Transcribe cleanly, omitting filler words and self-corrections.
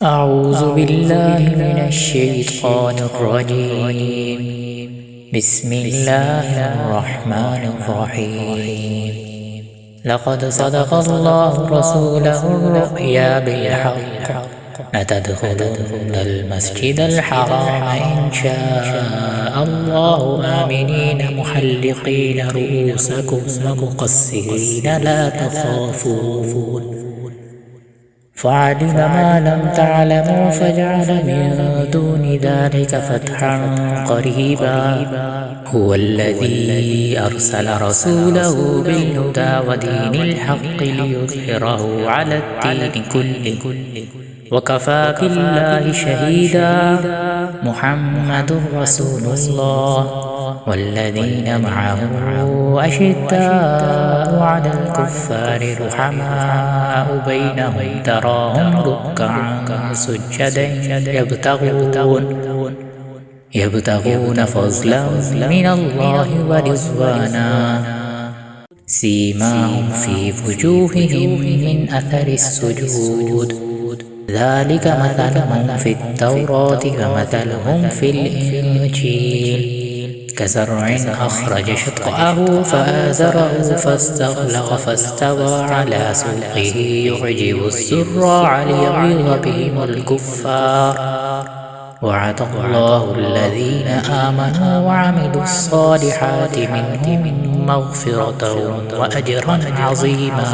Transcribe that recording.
أعوذ بالله من الشيطان الرجيم. بسم الله الرحمن الرحيم. لقد صدق الله رسوله الرؤيا بالحق لتدخلن المسجد الحرام إن شاء الله آمنين محلقين رؤوسكم ومقصرين لا تخافون فعلم ما لم تعلموا فجعل من دون ذلك فتحا قريبا. هو الذي أرسل رسوله بالهدى ودين الحق ليظهره على الدين كله وكفى بالله شهيدا. محمد رسول الله والذين معه أشداء على الكفار رحماء بينهم تراهم ركعا سجدا يبتغون فضلا من الله ورضوانا. سيماهم في وجوههم من أثر السجود ذلك مثلهم في التوراة ومثلهم في الإنجيل كزرع أخرج شطأه فآزره فاستغلظ فاستوى على سوقه يعجب الزراع ليغيظ بهم الكفار. وعد الله الذين آمنوا وعملوا الصالحات منهم مغفرة وأجرا عظيما.